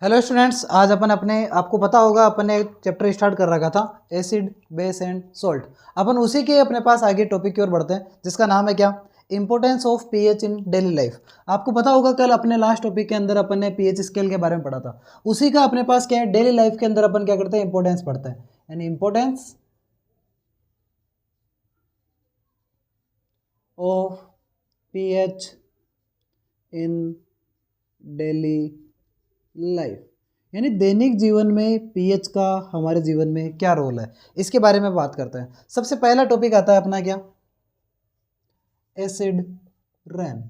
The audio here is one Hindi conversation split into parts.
हेलो स्टूडेंट्स, आज अपन अपने आपको पता होगा अपन ने एक चैप्टर स्टार्ट कर रखा था एसिड बेस एंड सॉल्ट। अपन उसी के अपने पास आगे टॉपिक की ओर बढ़ते हैं जिसका नाम है क्या, importance of pH in daily life. आपको पता होगा कल अपने लास्ट टॉपिक के अंदर अपन ने पीएच स्केल के बारे में पढ़ा था। उसी का अपने पास क्या है, डेली लाइफ के अंदर अपन क्या करते हैं, इंपॉर्टेंस पढ़ते हैं, यानी importance of pH in daily life, यानी दैनिक जीवन में पीएच का हमारे जीवन में क्या रोल है, इसके बारे में बात करते हैं। सबसे पहला टॉपिक आता है अपना क्या, एसिड रेन।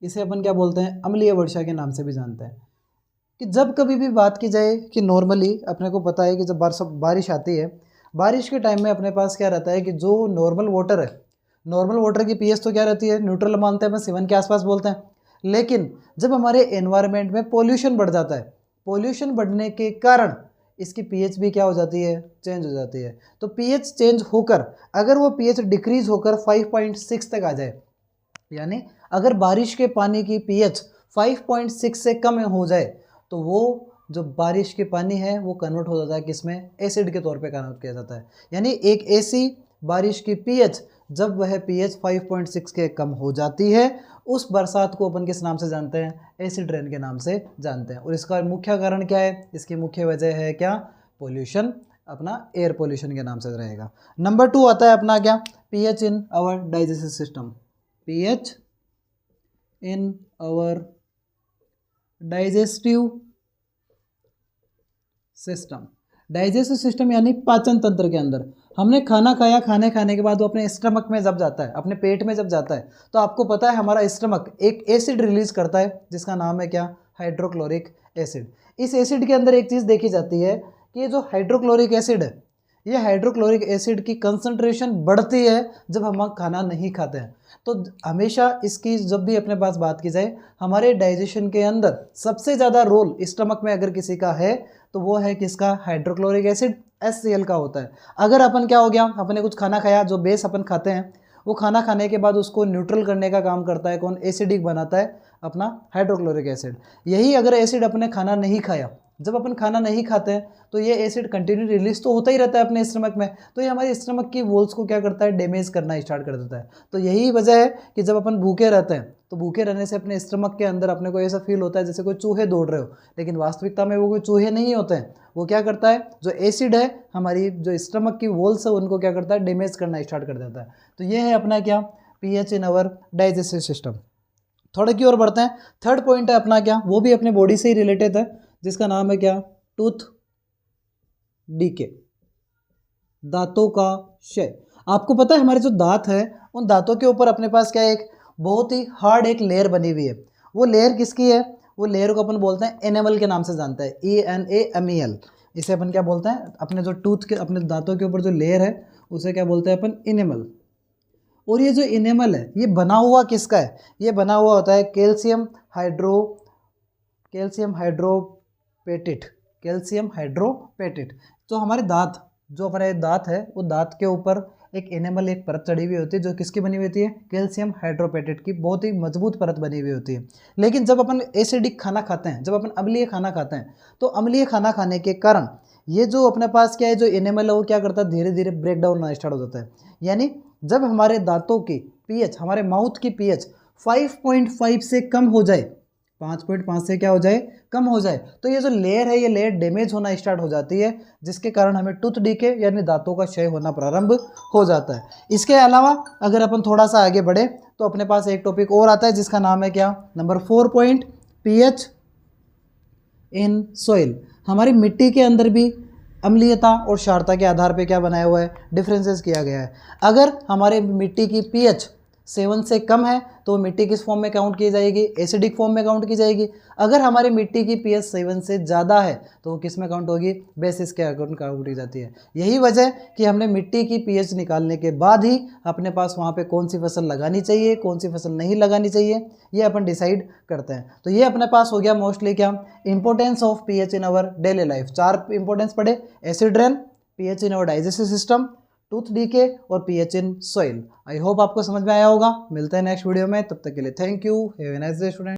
इसे अपन क्या बोलते हैं, अम्लीय वर्षा के नाम से भी जानते हैं। कि जब कभी भी बात की जाए कि नॉर्मली अपने को पता है कि जब बारिश आती है, बारिश के टाइम में अपने पास क्या रहता है कि जो नॉर्मल वाटर है, नॉर्मल वाटर की पीएच तो क्या रहती है, न्यूट्रल मानते हैं, 7 के आसपास बोलते हैं। लेकिन जब हमारे एनवायरनमेंट में पोल्यूशन बढ़ जाता है, पोल्यूशन बढ़ने के कारण इसकी पीएच भी क्या हो जाती है, चेंज हो जाती है। तो पीएच चेंज होकर अगर वो पीएच डिक्रीज होकर 5.6 तक आ जाए, यानी अगर बारिश के पानी की पीएच 5.6 से कम हो जाए तो वो जो बारिश के पानी है वो कन्वर्ट हो जाता है किसमें, एसिड के तौर पे कन्वर्ट किया जाता है। यानी एक ऐसी बारिश की पीएच जब वह पीएच 5.6 के कम हो जाती है, उस बरसात को अपन किस नाम से जानते हैं, एसिड रेन के नाम से जानते हैं। और इसका मुख्य कारण क्या है, इसकी मुख्य वजह है क्या, पोल्यूशन, अपना एयर पोल्यूशन के नाम से रहेगा। नंबर 2 आता है अपना क्या, pH in our digestive system. PH in our digestive system. Digestive system यानी पाचन तंत्र के अंदर हमने खाना खाया, खाने के बाद वो अपने स्टमक में जब जाता है, अपने पेट में जब जाता है, तो आपको पता है हमारा स्टमक एक एसिड रिलीज करता है जिसका नाम है क्या, हाइड्रोक्लोरिक एसिड। इस एसिड के अंदर एक चीज़ देखी जाती है कि ये जो हाइड्रोक्लोरिक एसिड है, ये हाइड्रोक्लोरिक एसिड की कंसंट्रेशन बढ़ती है जब हम खाना नहीं खाते हैं। तो हमेशा इसकी जब भी अपने पास बात की जाए, हमारे डाइजेशन के अंदर सबसे ज़्यादा रोल स्टमक में अगर किसी का है तो वो है किसका, हाइड्रोक्लोरिक एसिड, HCl का होता है। अगर अपन क्या हो गया, अपने कुछ खाना खाया, जो बेस अपन खाते हैं वो खाना खाने के बाद उसको न्यूट्रल करने का काम करता है कौन, एसिडिक बनाता है अपना हाइड्रोक्लोरिक एसिड। यही अगर एसिड अपने खाना नहीं खाया, जब अपन खाना नहीं खाते हैं तो ये एसिड कंटिन्यू रिलीज तो होता ही रहता है अपने स्टमक में, तो ये हमारे स्टमक की वॉल्स को क्या करता है, डैमेज करना स्टार्ट कर देता है। तो यही वजह है कि जब अपन भूखे रहते हैं तो भूखे रहने से अपने स्टमक के अंदर अपने को ऐसा फील होता है जैसे कोई चूहे दौड़ रहे हो, लेकिन वास्तविकता में वो कोई चूहे नहीं होते हैं। वो क्या करता है, जो एसिड है हमारी जो स्टमक की वॉल्स है उनको क्या करता है, डैमेज करना स्टार्ट कर देता है। तो ये है अपना क्या, pH in our digestive system. थोड़े की ओर बढ़ते हैं। थर्ड पॉइंट है अपना क्या, वो भी अपने बॉडी से ही रिलेटेड है, जिसका नाम है क्या, टूथ डीके, दांतों का क्षय। आपको पता है हमारे जो दांत है उन दांतों के ऊपर अपने पास क्या है, एक बहुत ही हार्ड एक लेयर बनी हुई है। वो लेयर किसकी है, वो लेयर को अपन बोलते हैं एनेमल के नाम से जानते हैं, ENAMEL। इसे अपन क्या बोलते हैं, अपने जो टूथ के अपने दांतों के ऊपर जो लेयर है उसे क्या बोलते हैं अपन, इनेमल। और ये जो इनेमल है ये बना हुआ किसका है, ये बना हुआ होता है कैल्शियम हाइड्रोपेटेट, कैल्शियम हाइड्रोपेटेट। तो हमारे दांत, जो हमारे दांत है वो दांत के ऊपर एक एनेमल, एक परत चढ़ी हुई होती है जो किसकी बनी हुई होती है, कैल्शियम हाइड्रोपेटेट की, बहुत ही मजबूत परत बनी हुई होती है। लेकिन जब अपन एसिडिक खाना खाते हैं, जब अपन अम्लीय खाना खाते हैं, तो अम्लीय खाना खाने के कारण ये जो अपने पास क्या है, जो एनेमल है वो क्या करता है, धीरे धीरे ब्रेक डाउन होना स्टार्ट हो जाता है। यानी जब हमारे दांतों की पीएच, हमारे माउथ की पीएच 5.5 से कम हो जाए, 5.5 से क्या हो जाए, कम हो जाए, तो ये जो लेयर है ये लेयर डैमेज होना स्टार्ट हो जाती है, जिसके कारण हमें टूथ डीके यानी दांतों का क्षय होना प्रारंभ हो जाता है। इसके अलावा अगर अपन थोड़ा सा आगे बढ़े तो अपने पास एक टॉपिक और आता है जिसका नाम है क्या, number 4 point, pH in soil. हमारी मिट्टी के अंदर भी अम्लीयता और क्षारता के आधार पे क्या बनाया हुआ है, डिफरेंसेस किया गया है। अगर हमारे मिट्टी की पीएच 7 से कम है तो मिट्टी किस फॉर्म में काउंट की जाएगी, एसिडिक फॉर्म में काउंट की जाएगी। अगर हमारी मिट्टी की पीएच 7 से ज़्यादा है तो वो किस में काउंट होगी, बेसिस के अकॉर्डिंग काउंट की जाती है। यही वजह कि हमने मिट्टी की पीएच निकालने के बाद ही अपने पास वहाँ पे कौन सी फसल लगानी चाहिए, कौन सी फसल नहीं लगानी चाहिए, ये अपन डिसाइड करते हैं। तो ये अपने पास हो गया मोस्टली क्या, importance of pH in our daily life. 4 importance पढ़े, acid rain, pH in our digestive system, tooth decay और pH in soil. I hope आपको समझ में आया होगा। मिलते हैं नेक्स्ट वीडियो में, तब तक के लिए thank you, have a nice day student.